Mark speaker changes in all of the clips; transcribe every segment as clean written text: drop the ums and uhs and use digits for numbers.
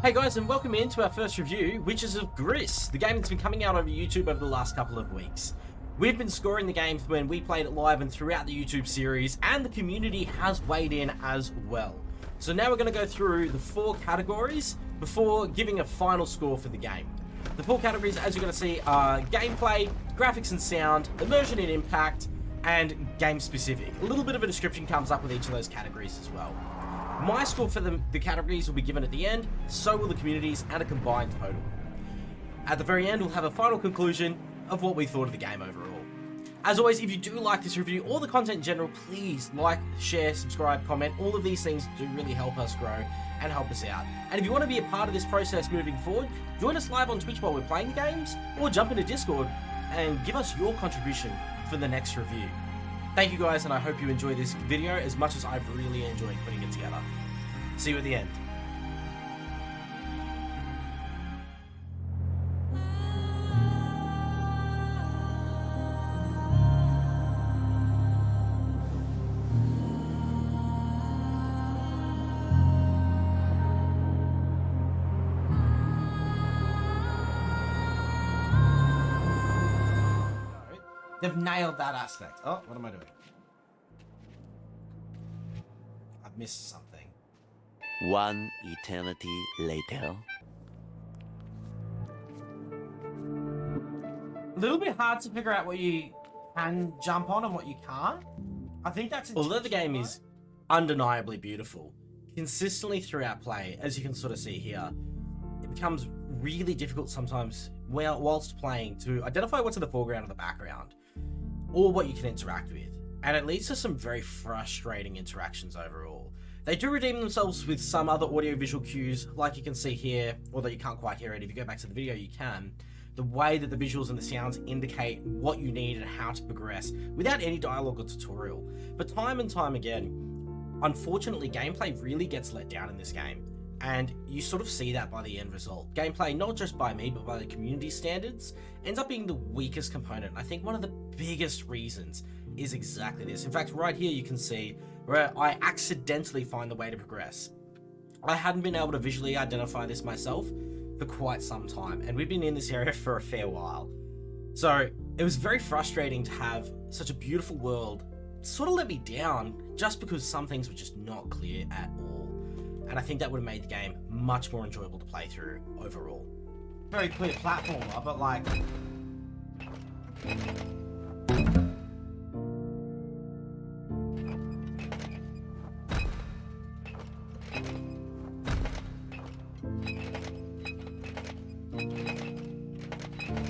Speaker 1: Hey guys, and welcome into our first review, which is of Gris, the game that's been coming out over YouTube over the last couple of weeks. We've been scoring the game when we played it live and throughout the YouTube series, and the community has weighed in as well. So now we're going to go through the 4 categories before giving a final score for the game. The 4 categories, as you're going to see, are gameplay, graphics and sound, immersion and impact, and game specific. A little bit of a description comes up with each of those categories as well. My score for the categories will be given at the end, so will the communities, and a combined total. At the very end, we'll have a final conclusion of what we thought of the game overall. As always, if you do like this review or the content in general, please like, share, subscribe, comment. All of these things do really help us grow and help us out. And if you want to be a part of this process moving forward, join us live on Twitch while we're playing the games, or jump into Discord and give us your contribution for the next review. Thank you guys, and I hope you enjoy this video as much as I've really enjoyed putting it together. See you at the end. They've nailed that aspect. Oh, what am I doing? I've missed something.
Speaker 2: One eternity later.
Speaker 1: A little bit hard to figure out what you can jump on and what you can't. I think that's... Although the game is undeniably beautiful, consistently throughout play, as you can sort of see here, it becomes really difficult sometimes whilst playing to identify what's in the foreground or the background, or what you can interact with. And it leads to some very frustrating interactions overall. They do redeem themselves with some other audio-visual cues, like you can see here, although you can't quite hear it. If you go back to the video, you can. The way that the visuals and the sounds indicate what you need and how to progress without any dialogue or tutorial. But time and time again, unfortunately, gameplay really gets let down in this game. And you sort of see that by the end result. Gameplay, not just by me, but by the community standards, ends up being the weakest component. And I think one of the biggest reasons is exactly this. In fact, right here you can see where I accidentally find the way to progress. I hadn't been able to visually identify this myself for quite some time, and we've been in this area for a fair while. So it was very frustrating to have such a beautiful world sort of let me down just because some things were just not clear at all. And I think that would have made the game much more enjoyable to play through overall. Very clear platformer, but like...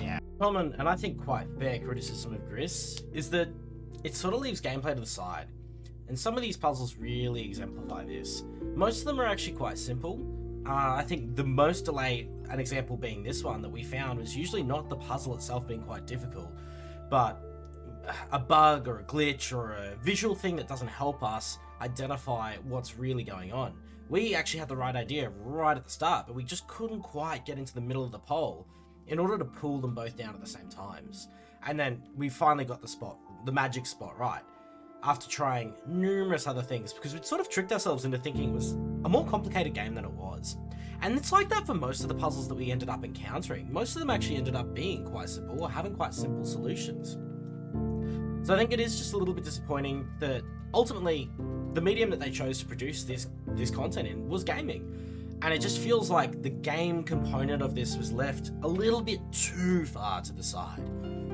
Speaker 1: yeah. Common, and I think quite fair criticism of Gris, is that it sort of leaves gameplay to the side. And some of these puzzles really exemplify this. Most of them are actually quite simple. I think the most delay, an example being this one that we found, was usually not the puzzle itself being quite difficult, but a bug or a glitch or a visual thing that doesn't help us identify what's really going on. We actually had the right idea right at the start, but we just couldn't quite get into the middle of the pole in order to pull them both down at the same times. And then we finally got the magic spot right, after trying numerous other things, because we'd sort of tricked ourselves into thinking it was a more complicated game than it was. And it's like that for most of the puzzles that we ended up encountering. Most of them actually ended up being quite simple or having quite simple solutions. So I think it is just a little bit disappointing that ultimately the medium that they chose to produce this content in was gaming. And it just feels like the game component of this was left a little bit too far to the side.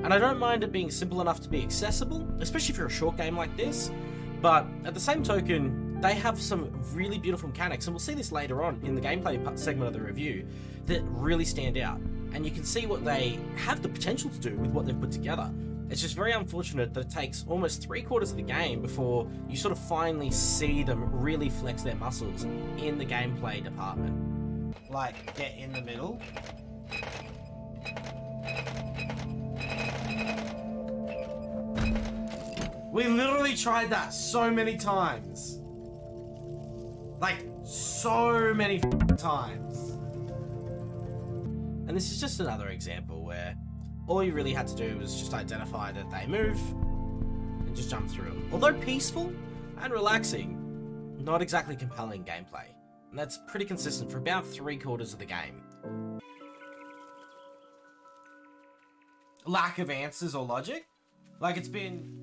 Speaker 1: And I don't mind it being simple enough to be accessible, especially for a short game like this, but at the same token, they have some really beautiful mechanics, and we'll see this later on in the gameplay segment of the review, that really stand out. And you can see what they have the potential to do with what they've put together. It's just very unfortunate that it takes almost 3/4 of the game before you sort of finally see them really flex their muscles in the gameplay department. Like, get in the middle. We literally tried that so many times. Like, so many times. And this is just another example where all you really had to do was just identify that they move and just jump through them. Although peaceful and relaxing, not exactly compelling gameplay. And that's pretty consistent for about 3/4 of the game. Lack of answers or logic? Like, it's been...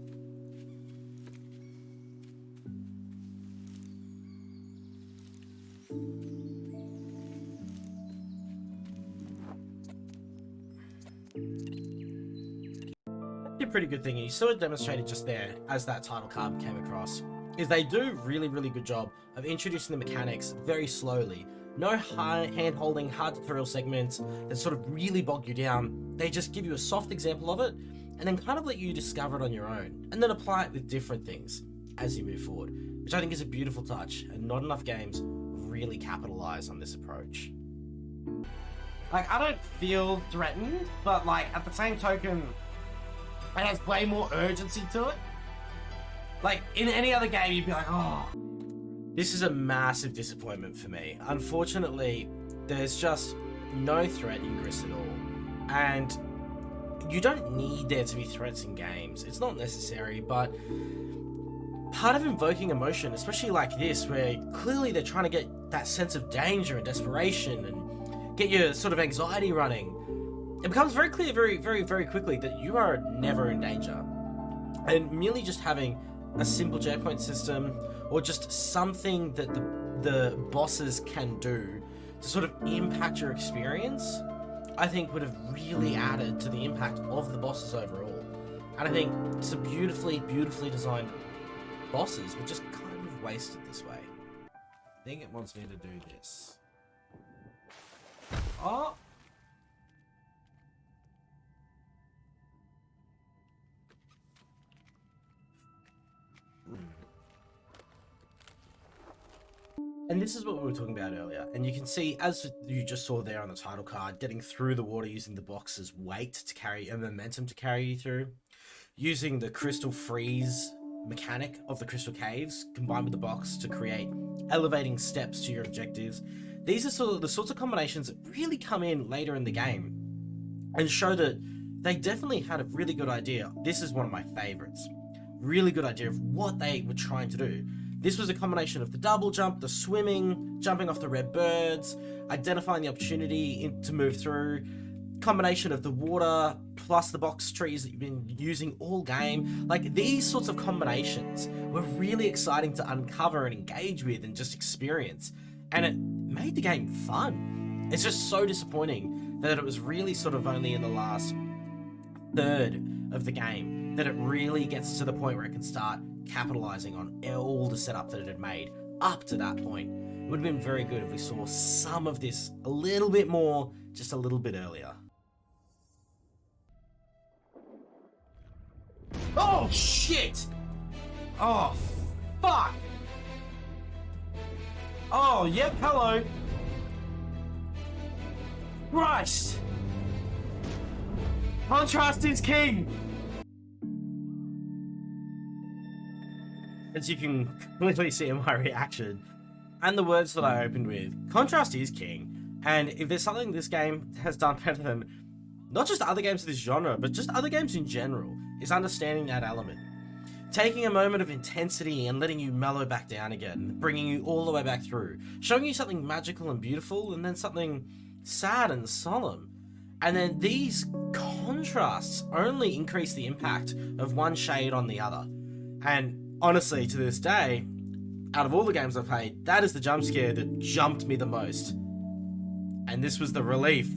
Speaker 1: a pretty good thing, and you sort of demonstrated just there as that title card came across, is they do really good job of introducing the mechanics very slowly. No hand-holding, hard tutorial segments that sort of really bog you down. They just give you a soft example of it and then kind of let you discover it on your own and then apply it with different things as you move forward, which I think is a beautiful touch, and not enough games really capitalize on this approach. Like, I don't feel threatened, but like at the same token, it has way more urgency to it. Like, in any other game, you'd be like, oh. This is a massive disappointment for me. Unfortunately, there's just no threat in Gris at all. And you don't need there to be threats in games. It's not necessary, but part of invoking emotion, especially like this, where clearly they're trying to get that sense of danger and desperation and get your sort of anxiety running, it becomes very clear very quickly that you are never in danger. And merely just having a simple checkpoint system, or just something that the bosses can do to sort of impact your experience, I think would have really added to the impact of the bosses overall. And I think some beautifully designed bosses were just kind of wasted this way. I think it wants me to do this. Oh! And this is what we were talking about earlier. And you can see, as you just saw there on the title card, getting through the water using the box's weight to carry and momentum to carry you through. Using the crystal freeze mechanic of the crystal caves combined with the box to create elevating steps to your objectives. These are sort of the sorts of combinations that really come in later in the game and show that they definitely had a really good idea. This is one of my favorites. Really good idea of what they were trying to do. This was a combination of the double jump, the swimming, jumping off the red birds, identifying the opportunity to move through, combination of the water plus the box trees that you've been using all game. Like, these sorts of combinations were really exciting to uncover and engage with and just experience. And it made the game fun. It's just so disappointing that it was really sort of only in the last third of the game that it really gets to the point where it can start capitalizing on all the setup that it had made up to that point. It would have been very good if we saw some of this a little bit more, just a little bit earlier. Oh, shit! Oh, fuck! Oh, yep, hello! Christ! Contrast is king! As you can clearly see in my reaction, and the words that I opened with, contrast is king. And if there's something this game has done better than not just other games of this genre, but just other games in general, is understanding that element. Taking a moment of intensity and letting you mellow back down again, bringing you all the way back through, showing you something magical and beautiful, and then something sad and solemn. And then these contrasts only increase the impact of one shade on the other. And honestly, to this day, out of all the games I've played, that is the jump scare that jumped me the most. And this was the relief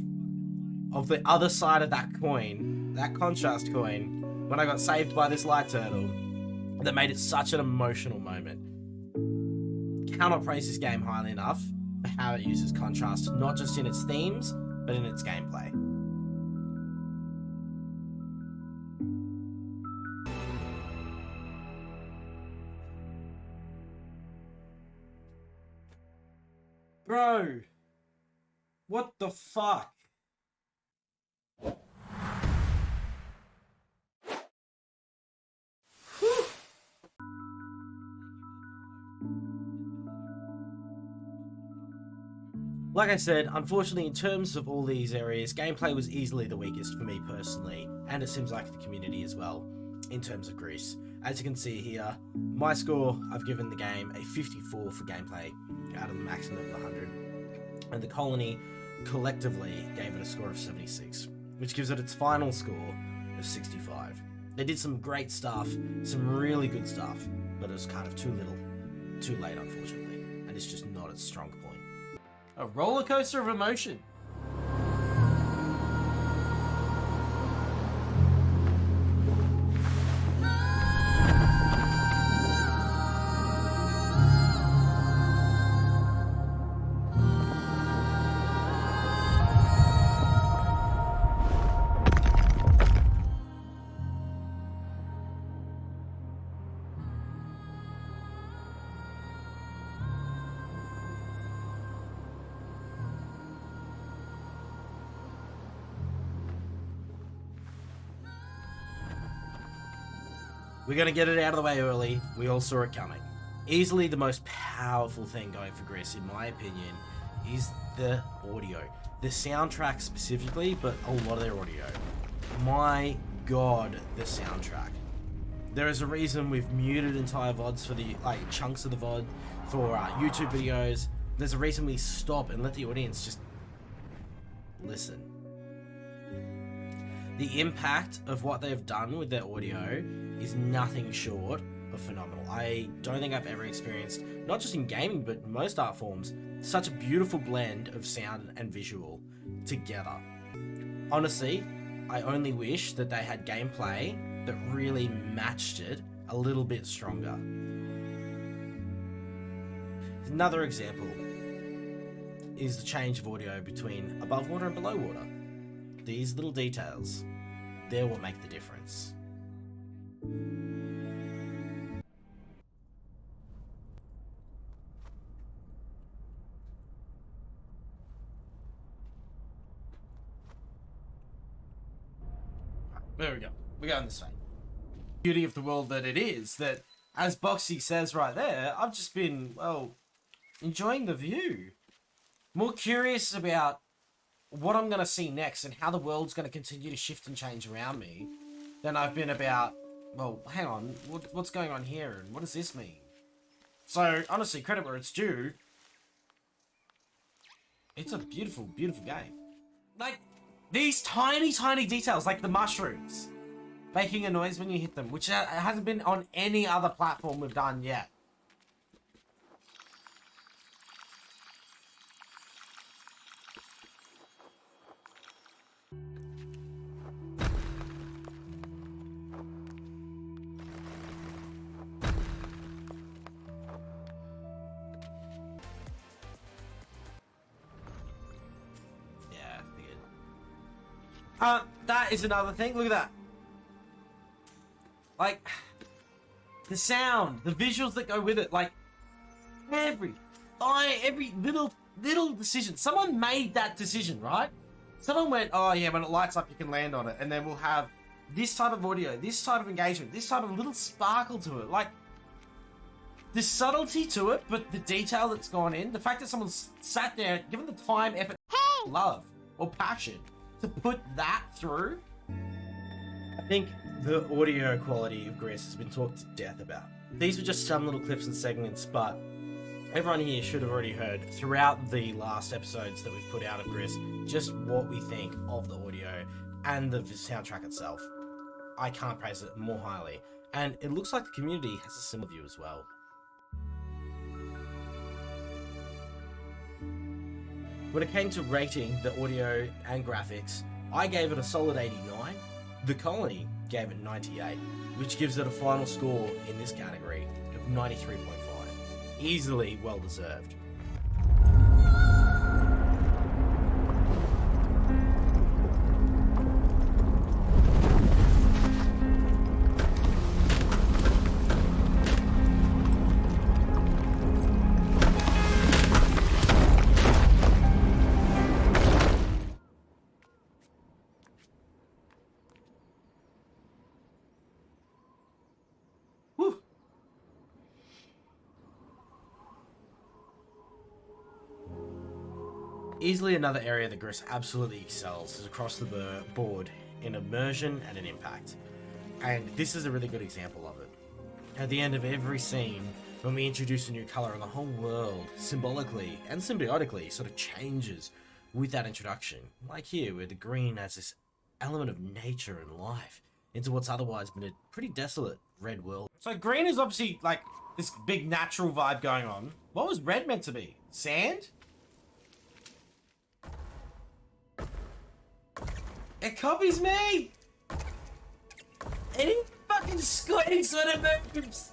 Speaker 1: of the other side of that coin, that contrast coin, when I got saved by this light turtle, that made it such an emotional moment. Cannot praise this game highly enough for how it uses contrast, not just in its themes, but in its gameplay. Bro, what the fuck? Like I said, unfortunately, in terms of all these areas, gameplay was easily the weakest for me personally, and it seems like the community as well. in terms of Gris. As you can see here, my score, I've given the game a 54 for gameplay out of the maximum of 100. And the Colony collectively gave it a score of 76, which gives it its final score of 65. They did some great stuff, some really good stuff, but it was kind of too little, too late, unfortunately, and it's just not its strong point. A roller coaster of emotion. We're going to get it out of the way early. We all saw it coming. Easily the most powerful thing going for Gris, in my opinion, is the audio. The soundtrack specifically, but a lot of their audio. My god, the soundtrack. There is a reason we've muted entire VODs for the chunks of the VOD for YouTube videos. There's a reason we stop and let the audience just listen. The impact of what they've done with their audio is nothing short of phenomenal. I don't think I've ever experienced, not just in gaming, but most art forms, such a beautiful blend of sound and visual together. Honestly, I only wish that they had gameplay that really matched it a little bit stronger. Another example is the change of audio between above water and below water. These little details, they're what make the difference. There we go. We're going this way. Beauty of the world that it is, that as Boxy says right there, I've just been, well, enjoying the view. More curious about what I'm going to see next and how the world's going to continue to shift and change around me than I've been about, well, hang on, what's going on here and what does this mean? So, honestly, credit where it's due. It's a beautiful, beautiful game. Like, these tiny, tiny details, like the mushrooms making a noise when you hit them, which hasn't been on any other platform we've done yet. That is another thing. Look at that. Like, the sound, the visuals that go with it, like, every little decision. Someone made that decision, right? Someone went, oh yeah, when it lights up, you can land on it. And then we'll have this type of audio, this type of engagement, this type of little sparkle to it. Like, the subtlety to it, but the detail that's gone in, the fact that someone's sat there, given the time, effort, love, or passion to put that through. I think the audio quality of Gris has been talked to death about. These were just some little clips and segments, but everyone here should have already heard throughout the last episodes that we've put out of Gris just what we think of the audio and the soundtrack itself. I can't praise it more highly, and it looks like the community has a similar view as well. When it came to rating the audio and graphics, I gave it a solid 89. The Colony gave it 98, which gives it a final score in this category of 93.5. Easily well deserved. Easily another area that Gris absolutely excels is across the board in immersion and in impact. And this is a really good example of it. At the end of every scene, when we introduce a new color, and the whole world, symbolically and symbiotically, sort of changes with that introduction. Like here, where the green has this element of nature and life into what's otherwise been a pretty desolate red world. So green is obviously like this big natural vibe going on. What was red meant to be? Sand? It copies me! Any fucking squinting sort of moves!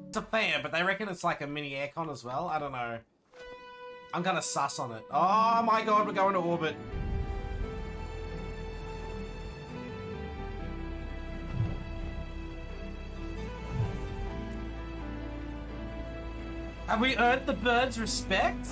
Speaker 1: It's a fan, but they reckon it's like a mini aircon as well. I don't know. I'm gonna sus on it. Oh my god, we're going to orbit. Have we earned the birds' respect?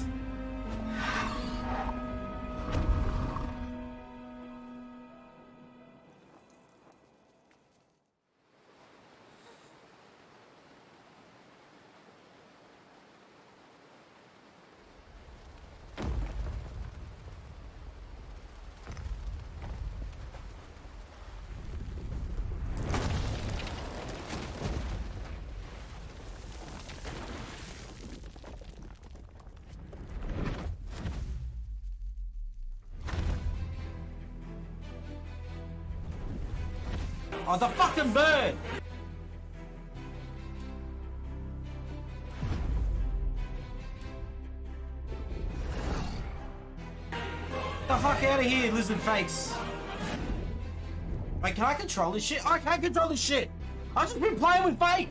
Speaker 1: Oh, the fucking bird! The fuck out of here, lizard face! Wait, can I control this shit? I can't control this shit! I've just been playing with fate!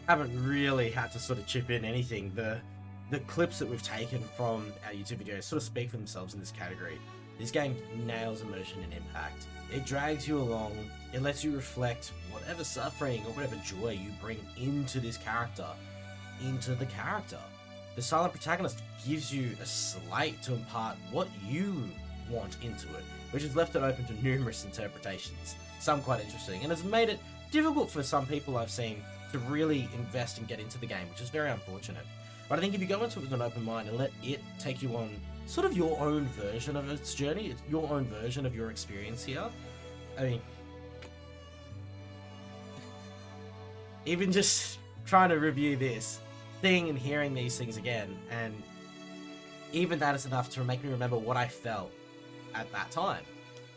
Speaker 1: Haven't really had to sort of chip in anything. The clips that we've taken from our YouTube videos sort of speak for themselves in this category. This game nails immersion and impact. It drags you along, it lets you reflect whatever suffering or whatever joy you bring into this character, into the character. The silent protagonist gives you a slate to impart what you want into it, which has left it open to numerous interpretations, some quite interesting, and has made it difficult for some people I've seen to really invest and get into the game, which is very unfortunate. But I think if you go into it with an open mind and let it take you on sort of your own version of its journey, it's your own version of your experience here. I mean, even just trying to review this, seeing and hearing these things again, and even that is enough to make me remember what I felt at that time.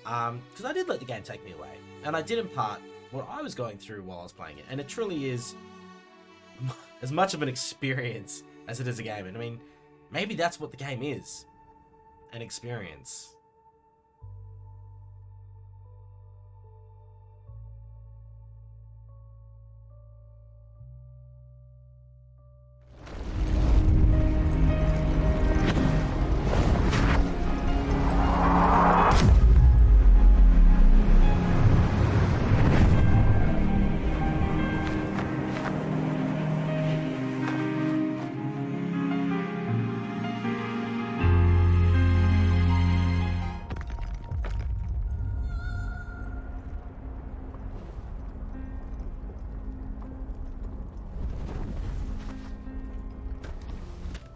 Speaker 1: Because I did let the game take me away, and I did impart what I was going through while I was playing it, and it truly is as much of an experience as it is a game. And I mean, maybe that's what the game is, an experience.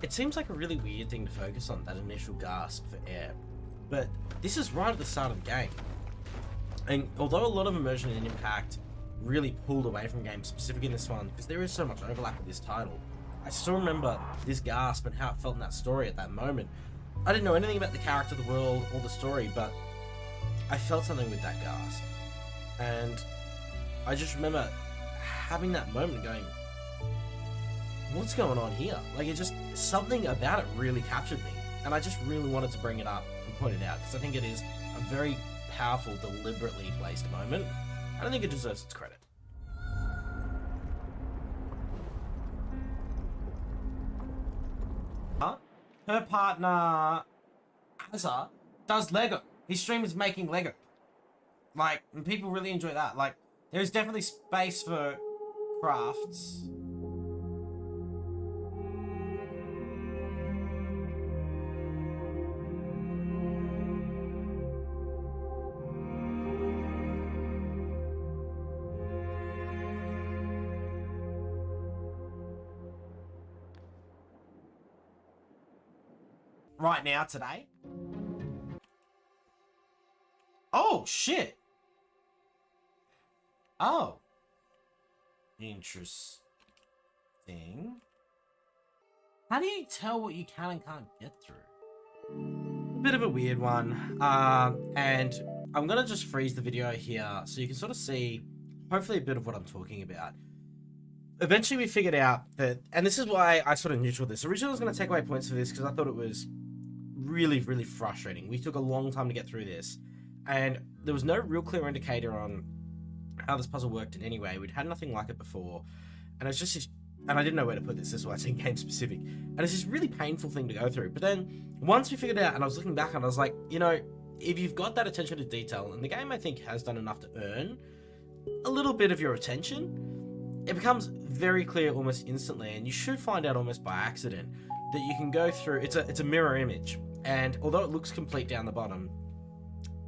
Speaker 1: It seems like a really weird thing to focus on, that initial gasp for air, but this is right at the start of the game. And although a lot of immersion and impact really pulled away from games, specifically in this one, because there is so much overlap with this title, I still remember this gasp and how it felt in that story at that moment. I didn't know anything about the character, the world, or the story, but I felt something with that gasp. And I just remember having that moment going, what's going on here? Like, it just, something about it really captured me. And I just really wanted to bring it up and point it out, because I think it is a very powerful, deliberately placed moment. I don't think it deserves its credit. her partner, Asa, does Lego. His stream is making Lego. Like, and people really enjoy that. Like, there's definitely space for crafts. Right now, today. Oh, shit. Oh. Interesting. How do you tell what you can and can't get through? A bit of a weird one. And I'm going to just freeze the video here so you can sort of see, hopefully, a bit of what I'm talking about. Eventually, we figured out that, and this is why I sort of neutral this. Originally, I was going to take away points for this because I thought it was really, really frustrating. We took a long time to get through this, and there was no real clear indicator on how this puzzle worked in any way. We'd had nothing like it before, and it's just this, and I didn't know where to put this. This is why it's in game specific, and it's this really painful thing to go through. But then once we figured it out, and I was looking back, and I was like, you know, if you've got that attention to detail, and the game I think has done enough to earn a little bit of your attention, it becomes very clear almost instantly, and you should find out almost by accident that you can go through. It's a mirror image, and although it looks complete down the bottom,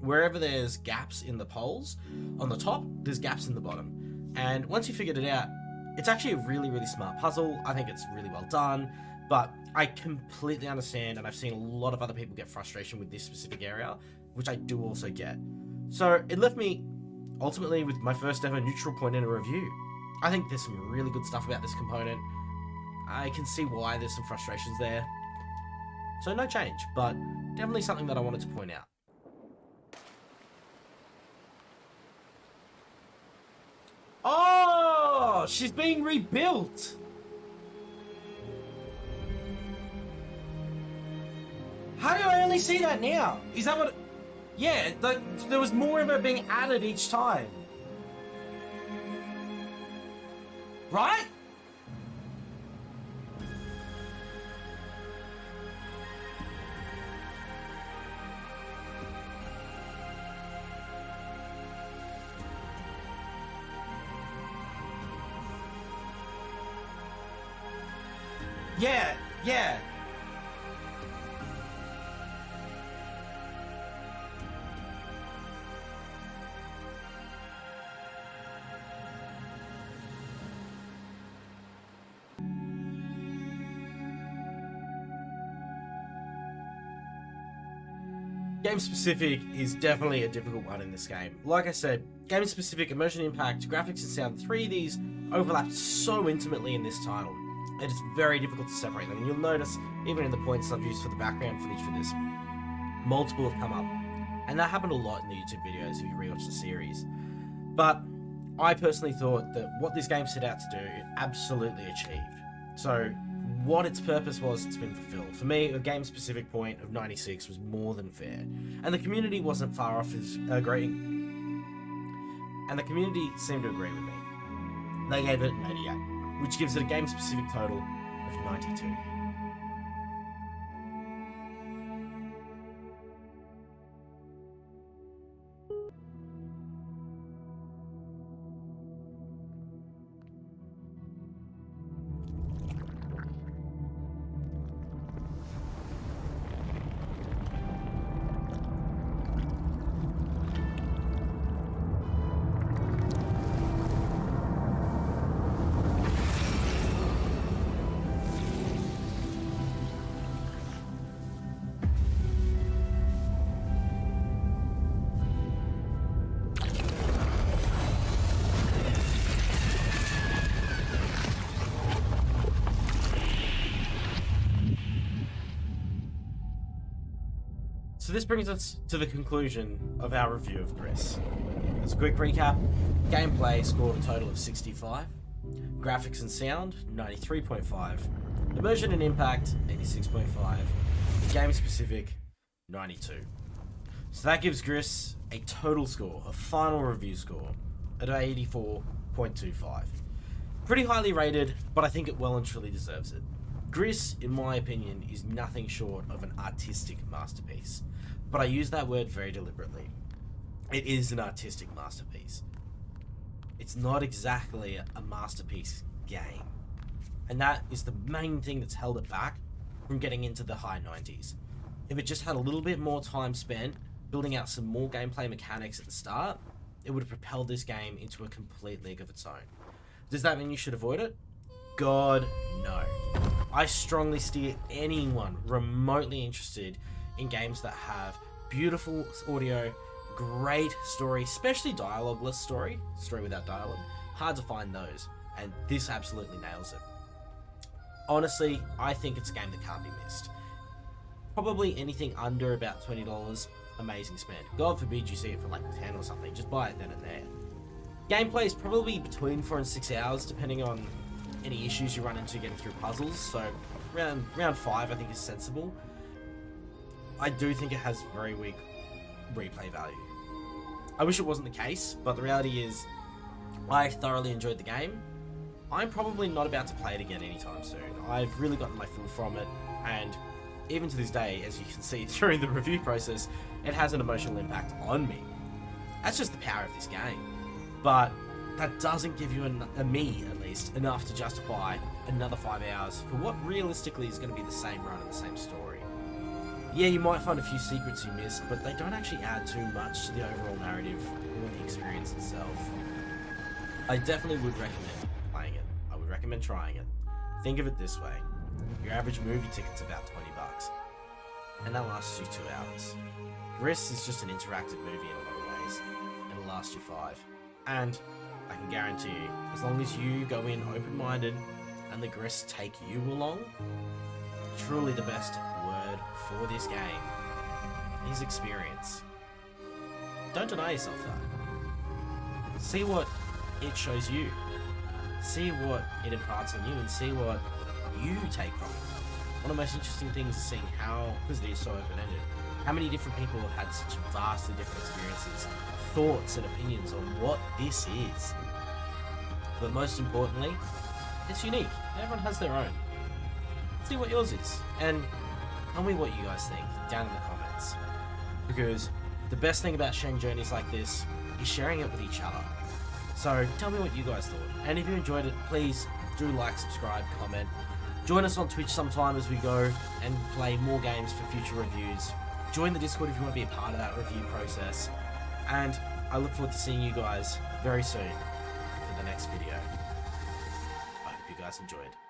Speaker 1: wherever there's gaps in the poles on the top, there's gaps in the bottom. And once you figured it out, it's actually a really, really smart puzzle. I think it's really well done, but I completely understand, and I've seen a lot of other people get frustration with this specific area, which I do also get. So it left me ultimately with my first ever neutral point in a review. I think there's some really good stuff about this component. I can see why there's some frustrations there. So no change, but definitely something that I wanted to point out. Oh, she's being rebuilt. How do I only see that now? Is that what... Yeah, there was more of it being added each time. Right? Yeah, yeah. Game specific is definitely a difficult one in this game. Like I said, game specific, immersion impact, graphics and sound, three of these overlap so intimately in this title. It is very difficult to separate them. You'll notice, even in the points I've used for the background footage for this, multiple have come up. And that happened a lot in the YouTube videos if you rewatch the series. But I personally thought that what this game set out to do, it absolutely achieved. So what its purpose was, it's been fulfilled. For me, a game-specific point of 96 was more than fair. And the community wasn't far off as agreeing. And the community seemed to agree with me. They gave it an 88, which gives it a game-specific total of 92. So this brings us to the conclusion of our review of Gris. As a quick recap, gameplay scored a total of 65, graphics and sound 93.5, immersion and impact 86.5, game specific 92. So that gives Gris a total score, a final review score, at 84.25. Pretty highly rated, but I think it well and truly deserves it. Gris, in my opinion, is nothing short of an artistic masterpiece. But I use that word very deliberately. It is an artistic masterpiece. It's not exactly a masterpiece game. And that is the main thing that's held it back from getting into the high 90s. If it just had a little bit more time spent building out some more gameplay mechanics at the start, it would have propelled this game into a complete league of its own. Does that mean you should avoid it? God, no. I strongly steer anyone remotely interested in games that have beautiful audio, great story, especially dialogue-less story without dialogue. Hard to find those, and this absolutely nails it. Honestly, I think it's a game that can't be missed. Probably anything under about $20, amazing spend. God forbid you see it for like 10 or something, just buy it then and there. Gameplay is probably between 4 and 6 hours, depending on any issues you run into getting through puzzles, so round 5 I think is sensible. I do think it has very weak replay value. I wish it wasn't the case, but the reality is I thoroughly enjoyed the game. I'm probably not about to play it again anytime soon. I've really gotten my fill from it, and even to this day, as you can see during the review process, it has an emotional impact on me. That's just the power of this game. But that doesn't give you, me at least, enough to justify another 5 hours for what realistically is going to be the same run and the same story. Yeah, you might find a few secrets you missed, but they don't actually add too much to the overall narrative or the experience itself. I definitely would recommend playing it. I would recommend trying it. Think of it this way. Your average movie ticket's about $20, and that lasts you 2 hours. Gris is just an interactive movie in a lot of ways. It'll last you 5. And I can guarantee you, as long as you go in open-minded and the Gris take you along, truly the best word for this game is experience. Don't deny yourself that. See what it shows you. See what it imparts on you, and see what you take from it. One of the most interesting things is seeing how, because it is so open-ended, how many different people have had such vastly different experiences, thoughts and opinions on what this is. But most importantly, it's unique. Everyone has their own. See what yours is, and tell me what you guys think down in the comments. Because the best thing about sharing journeys like this is sharing it with each other. So tell me what you guys thought. And if you enjoyed it, please do like, subscribe, comment. Join us on Twitch sometime as we go and play more games for future reviews. Join the Discord if you want to be a part of that review process. And I look forward to seeing you guys very soon for the next video. I hope you guys enjoyed.